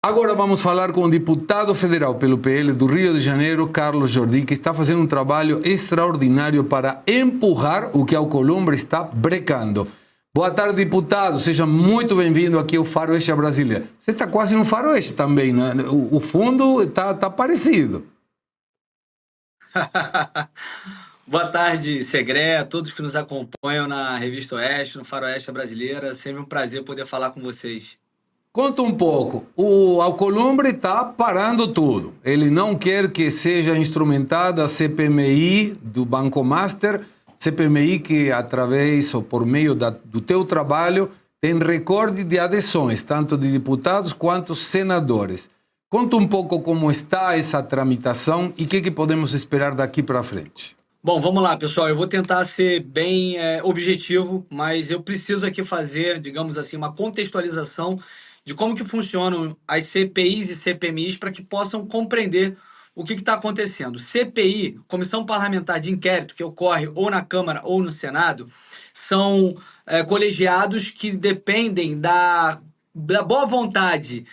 Agora vamos falar com o deputado federal pelo PL do Rio de Janeiro, Carlos Jordi, que está fazendo um trabalho extraordinário para empurrar o que Alcolumbre está brecando. Boa tarde, deputado. Seja muito bem-vindo aqui ao Faroeste Brasileiro. Você está quase no Faroeste também, né? O fundo está parecido. Boa tarde, Segré, a todos que nos acompanham na Revista Oeste, no Faroeste Brasileira. Sempre um prazer poder falar com vocês. Conta um pouco. O Alcolumbre está parando tudo. Ele não quer que seja instrumentada a CPMI do Banco Master, CPMI que, através ou por meio do teu trabalho, tem recorde de adesões, tanto de deputados quanto senadores. Conta um pouco como está essa tramitação e o que podemos esperar daqui para frente. Bom, vamos lá, pessoal. Eu vou tentar ser bem objetivo, mas eu preciso aqui fazer, digamos assim, uma contextualização de como que funcionam as CPIs e CPMIs para que possam compreender o que está acontecendo. CPI, Comissão Parlamentar de Inquérito, que ocorre ou na Câmara ou no Senado, são colegiados que dependem da boa vontade,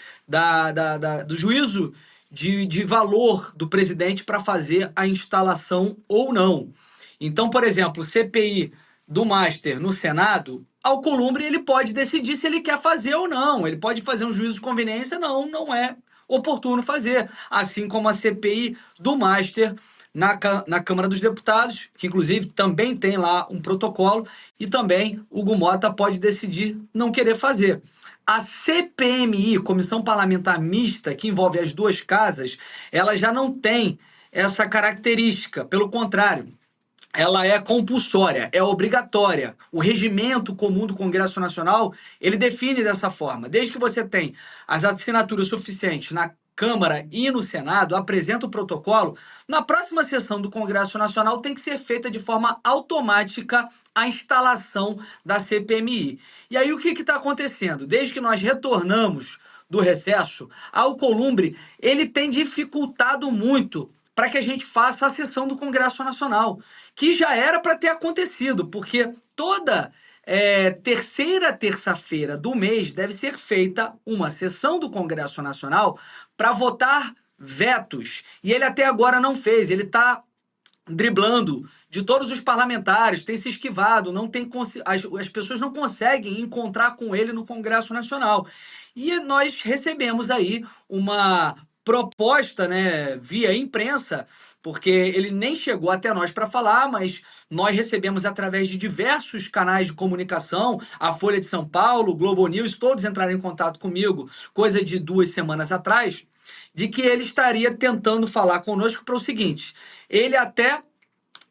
do juízo de valor do presidente para fazer a instalação ou não. Então, por exemplo, CPI do Master no Senado, Alcolumbre ele pode decidir se ele quer fazer ou não. Ele pode fazer um juízo de conveniência, não é oportuno fazer. Assim como a CPI do Master na Câmara dos Deputados, que inclusive também tem lá um protocolo, e também Hugo Mota pode decidir não querer fazer. A CPMI, Comissão Parlamentar Mista, que envolve as duas casas, ela já não tem essa característica. Pelo contrário, ela é compulsória, é obrigatória. O regimento comum do Congresso Nacional, ele define dessa forma. Desde que você tem as assinaturas suficientes na Câmara e no Senado, apresenta o protocolo, na próxima sessão do Congresso Nacional tem que ser feita de forma automática a instalação da CPMI. E aí o que está acontecendo? Desde que nós retornamos do recesso, a Alcolumbre, ele tem dificultado muito para que a gente faça a sessão do Congresso Nacional, que já era para ter acontecido, porque toda terceira terça-feira do mês deve ser feita uma sessão do Congresso Nacional para votar vetos. E ele até agora não fez, ele está driblando de todos os parlamentares, tem se esquivado, não tem as pessoas não conseguem encontrar com ele no Congresso Nacional. E nós recebemos aí uma proposta, né, via imprensa, porque ele nem chegou até nós para falar, mas nós recebemos através de diversos canais de comunicação, a Folha de São Paulo, o Globo News, todos entraram em contato comigo, coisa de 2 semanas atrás, de que ele estaria tentando falar conosco para o seguinte: ele até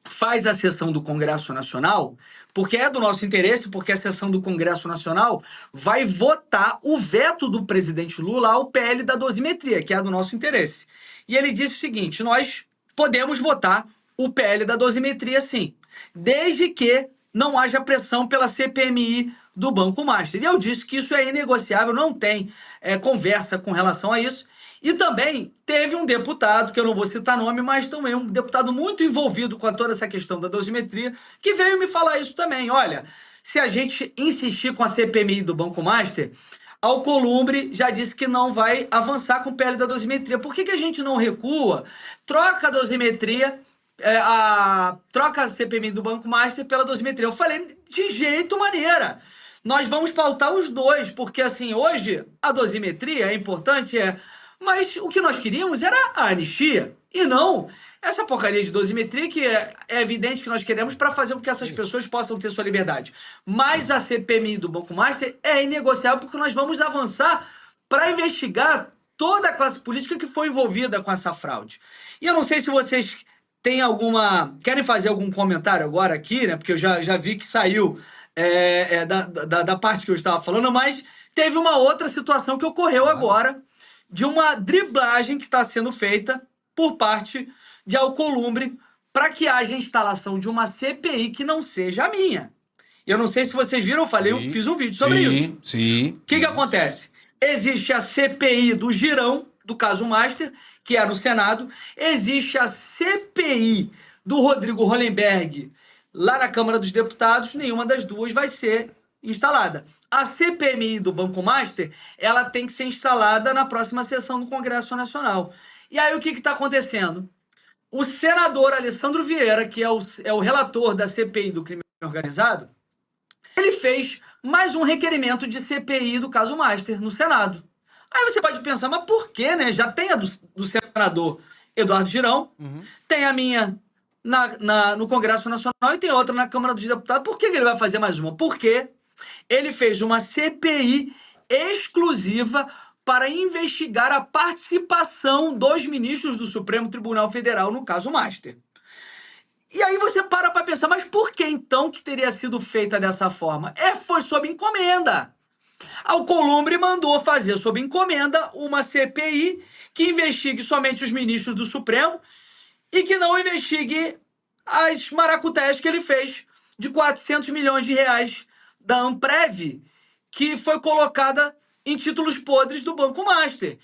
faz a sessão do Congresso Nacional, porque é do nosso interesse, porque a sessão do Congresso Nacional vai votar o veto do presidente Lula ao PL da dosimetria, que é do nosso interesse. E ele disse o seguinte: nós podemos votar o PL da dosimetria sim, desde que não haja pressão pela CPMI do Banco Master. E eu disse que isso é inegociável, não tem conversa com relação a isso. E também teve um deputado, que eu não vou citar nome, mas também um deputado muito envolvido com toda essa questão da dosimetria, que veio me falar isso também. Olha, se a gente insistir com a CPMI do Banco Master, Alcolumbre já disse que não vai avançar com o PL da dosimetria. Por que a gente não recua, troca a dosimetria, troca a CPMI do Banco Master pela dosimetria? Eu falei, de jeito maneira. Nós vamos pautar os dois, porque assim, hoje a dosimetria é importante, mas o que nós queríamos era a anistia, e não essa porcaria de dosimetria que é evidente que nós queremos para fazer com que essas pessoas possam ter sua liberdade. Mas a CPMI do Banco Master é inegociável, porque nós vamos avançar para investigar toda a classe política que foi envolvida com essa fraude. E eu não sei se vocês querem fazer algum comentário agora aqui, né? Porque eu já vi que saiu da parte que eu estava falando, mas teve uma outra situação que ocorreu agora, de uma driblagem que está sendo feita por parte de Alcolumbre para que haja a instalação de uma CPI que não seja a minha. Eu não sei se vocês viram, eu fiz um vídeo sobre isso. Sim. O que acontece? Existe a CPI do Girão, do caso Master, que é no Senado. Existe a CPI do Rodrigo Hollenberg, lá na Câmara dos Deputados. Nenhuma das duas vai ser instalada. A CPMI do Banco Master, ela tem que ser instalada na próxima sessão do Congresso Nacional. E aí o que está acontecendo? O senador Alessandro Vieira, que é o relator da CPI do crime organizado, ele fez mais um requerimento de CPI do caso Master no Senado. Aí você pode pensar, mas por quê, né? Já tem a do senador Eduardo Girão, tem a minha no Congresso Nacional e tem outra na Câmara dos Deputados. Por que ele vai fazer mais uma? Porque ele fez uma CPI exclusiva para investigar a participação dos ministros do Supremo Tribunal Federal no caso Master. E aí você para pensar, mas por que então que teria sido feita dessa forma? Foi sob encomenda. Alcolumbre mandou fazer sob encomenda uma CPI que investigue somente os ministros do Supremo e que não investigue as maracutaias que ele fez de 400 milhões de reais da Amprev, que foi colocada em títulos podres do Banco Master.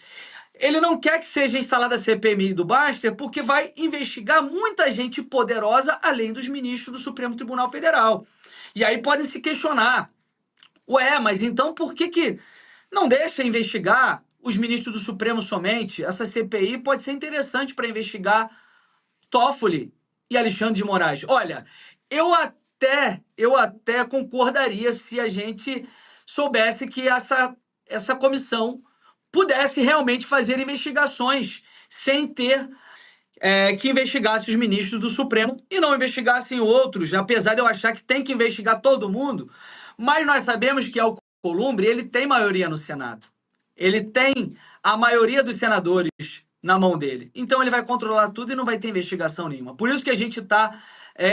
Ele não quer que seja instalada a CPMI do Master porque vai investigar muita gente poderosa além dos ministros do Supremo Tribunal Federal. E aí podem se questionar, mas então por que não deixa investigar os ministros do Supremo somente? Essa CPI pode ser interessante para investigar Toffoli e Alexandre de Moraes. Olha, eu até concordaria se a gente soubesse que essa comissão pudesse realmente fazer investigações sem ter que investigasse os ministros do Supremo e não investigassem outros, apesar de eu achar que tem que investigar todo mundo. Mas nós sabemos que Alcolumbre, ele tem maioria no Senado. Ele tem a maioria dos senadores na mão dele. Então ele vai controlar tudo e não vai ter investigação nenhuma. Por isso que a gente está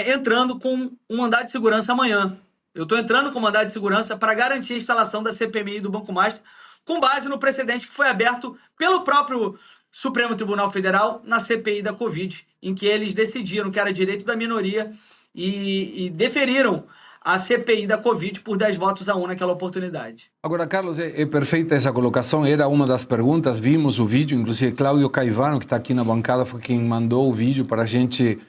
entrando com um mandado de segurança amanhã. Eu estou entrando com um mandado de segurança para garantir a instalação da CPMI do Banco Master, com base no precedente que foi aberto pelo próprio Supremo Tribunal Federal na CPI da Covid, em que eles decidiram que era direito da minoria e deferiram a CPI da Covid por 10 votos a 1 naquela oportunidade. Agora, Carlos, é perfeita essa colocação, era uma das perguntas, vimos o vídeo, inclusive Cláudio Caivano, que está aqui na bancada, foi quem mandou o vídeo para a gente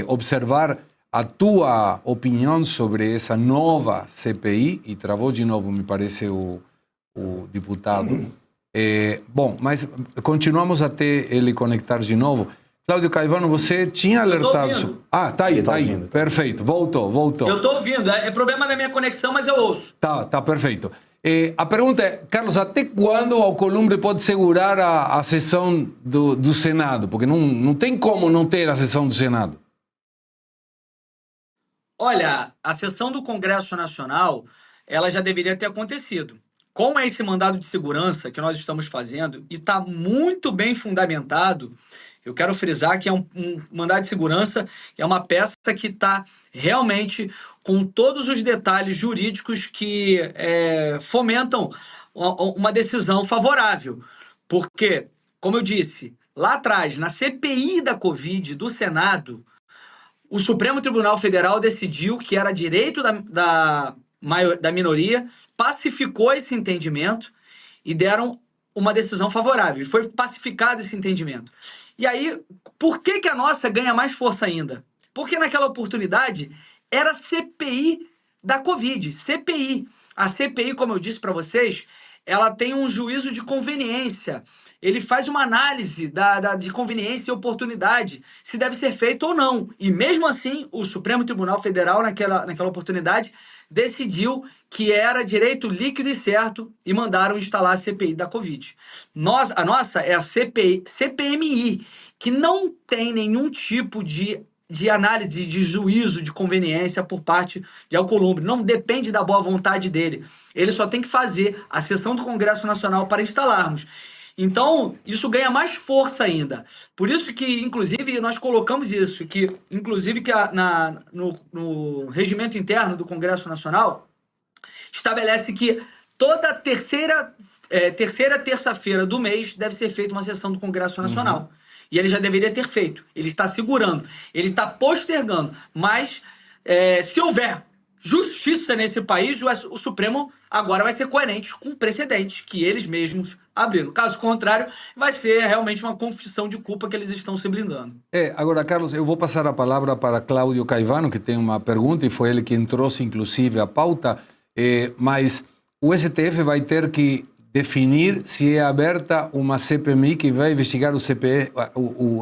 observar a tua opinião sobre essa nova CPI, e travou de novo, me parece, o deputado. Bom, mas continuamos até ele conectar de novo. Cláudio Caivano, você tinha alertado... Tá aí. Ouvindo. Perfeito, voltou. Eu estou ouvindo, é problema da minha conexão, mas eu ouço. Tá perfeito. A pergunta é, Carlos, até quando o Alcolumbre pode segurar a sessão do Senado? Porque não tem como não ter a sessão do Senado. Olha, a sessão do Congresso Nacional, ela já deveria ter acontecido. Com esse mandado de segurança que nós estamos fazendo, e está muito bem fundamentado, eu quero frisar que é um mandado de segurança, que é uma peça que está realmente com todos os detalhes jurídicos que fomentam uma decisão favorável. Porque, como eu disse, lá atrás, na CPI da Covid do Senado, o Supremo Tribunal Federal decidiu que era direito da minoria, pacificou esse entendimento e deram uma decisão favorável. Foi pacificado esse entendimento. E aí, por que a nossa ganha mais força ainda? Porque naquela oportunidade era CPI da Covid, CPI. A CPI, como eu disse para vocês, ela tem um juízo de conveniência. Ele faz uma análise de conveniência e oportunidade, se deve ser feito ou não. E mesmo assim, o Supremo Tribunal Federal, naquela oportunidade, decidiu que era direito líquido e certo e mandaram instalar a CPI da Covid. A nossa é a CPMI, que não tem nenhum tipo de análise de juízo de conveniência por parte de Alcolumbre. Não depende da boa vontade dele. Ele só tem que fazer a sessão do Congresso Nacional para instalarmos. Então, isso ganha mais força ainda. Por isso que, inclusive, nós colocamos isso, que, inclusive, que no regimento interno do Congresso Nacional estabelece que toda terceira terça-feira do mês deve ser feita uma sessão do Congresso Nacional. E ele já deveria ter feito. Ele está segurando, ele está postergando. Mas, se houver justiça nesse país, o Supremo agora vai ser coerente com precedentes que eles mesmos abriram. Caso contrário, vai ser realmente uma confissão de culpa que eles estão se blindando. Agora, Carlos, eu vou passar a palavra para Cláudio Caivano, que tem uma pergunta, e foi ele quem trouxe, inclusive, a pauta. mas o STF vai ter que definir se é aberta uma CPMI que vai investigar o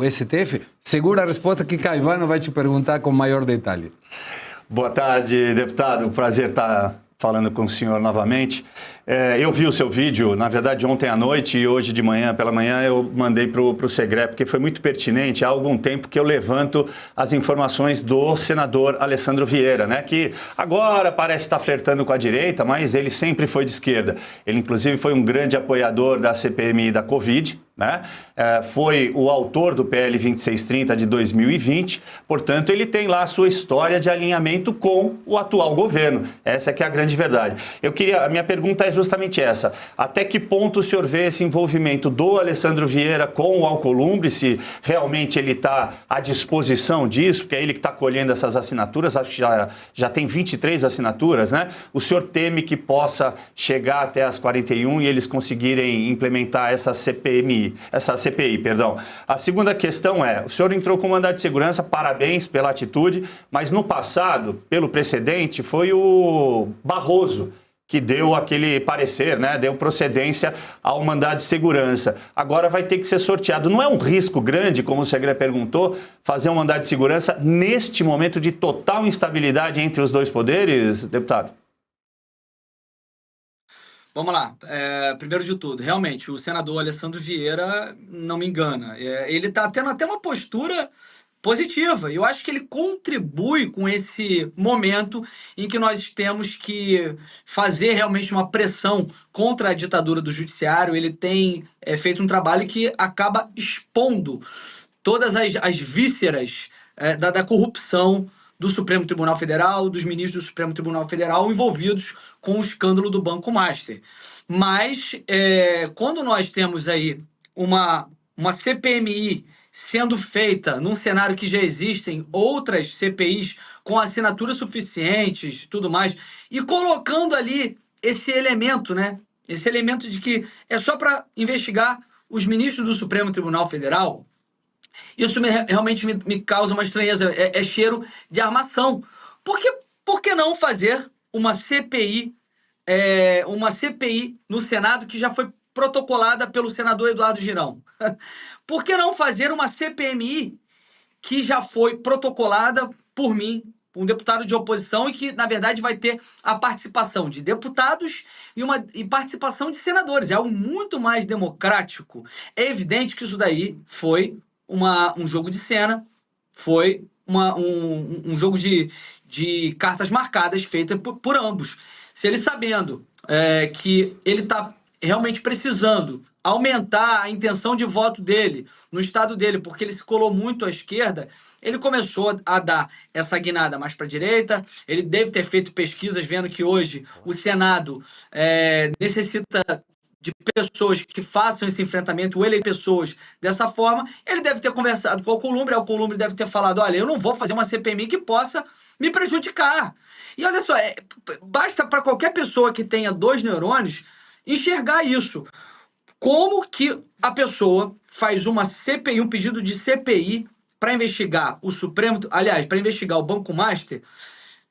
STF. Segura a resposta que Caivano vai te perguntar com maior detalhe. Boa tarde, deputado. Prazer estar falando com o senhor novamente. Eu vi o seu vídeo, na verdade, ontem à noite e hoje de manhã, pela manhã, eu mandei para o Segré, porque foi muito pertinente. Há algum tempo que eu levanto as informações do senador Alessandro Vieira, né, que agora parece estar flertando com a direita, mas ele sempre foi de esquerda. Ele, inclusive, foi um grande apoiador da CPMI da Covid, né? Foi o autor do PL 2630 de 2020, portanto, ele tem lá a sua história de alinhamento com o atual governo. Essa é que é a grande verdade. A minha pergunta é justamente essa: até que ponto o senhor vê esse envolvimento do Alessandro Vieira com o Alcolumbre, se realmente ele está à disposição disso, porque é ele que está colhendo essas assinaturas, acho que já tem 23 assinaturas, né? O senhor teme que possa chegar até as 41 e eles conseguirem implementar essa CPI, perdão. A segunda questão é, o senhor entrou com mandado de segurança, parabéns pela atitude, mas no passado, pelo precedente, foi o Barroso que deu aquele parecer, né? Deu procedência ao mandado de segurança. Agora vai ter que ser sorteado. Não é um risco grande, como o Segré perguntou, fazer um mandado de segurança neste momento de total instabilidade entre os dois poderes, deputado? Vamos lá. Primeiro de tudo, realmente, o senador Alessandro Vieira não me engana. Ele está tendo até uma postura positiva. Eu acho que ele contribui com esse momento em que nós temos que fazer realmente uma pressão contra a ditadura do judiciário. Ele tem feito um trabalho que acaba expondo todas as vísceras da corrupção do Supremo Tribunal Federal, dos ministros do Supremo Tribunal Federal envolvidos com o escândalo do Banco Master. Mas, quando nós temos aí uma CPMI sendo feita num cenário que já existem outras CPIs com assinaturas suficientes e tudo mais, e colocando ali esse elemento, né? Esse elemento de que é só para investigar os ministros do Supremo Tribunal Federal, isso realmente me causa uma estranheza, é cheiro de armação. Por que não fazer uma CPI no Senado que já foi protocolada pelo senador Eduardo Girão? Por que não fazer uma CPMI que já foi protocolada por mim, um deputado de oposição, e que, na verdade, vai ter a participação de deputados e participação de senadores? É algo muito mais democrático. É evidente que isso daí foi um jogo de cena, foi um jogo de cartas marcadas feita por ambos. Se ele sabendo que ele está realmente precisando aumentar a intenção de voto dele no estado dele, porque ele se colou muito à esquerda, ele começou a dar essa guinada mais para a direita. Ele deve ter feito pesquisas vendo que hoje o Senado necessita de pessoas que façam esse enfrentamento, pessoas dessa forma. Ele deve ter conversado com o Alcolumbre deve ter falado: olha, eu não vou fazer uma CPMI que possa me prejudicar. E olha só, basta para qualquer pessoa que tenha 2 neurônios enxergar isso. Como que a pessoa faz uma CPI, um pedido de CPI para investigar o Supremo, aliás, para investigar o Banco Master,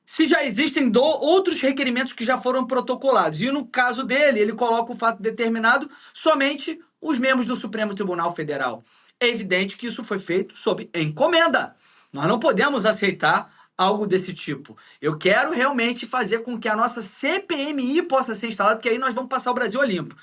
se já existem outros requerimentos que já foram protocolados? E no caso dele, ele coloca o fato determinado somente os membros do Supremo Tribunal Federal. É evidente que isso foi feito sob encomenda. Nós não podemos aceitar algo desse tipo. Eu quero realmente fazer com que a nossa CPMI possa ser instalada, porque aí nós vamos passar o Brasil a limpo.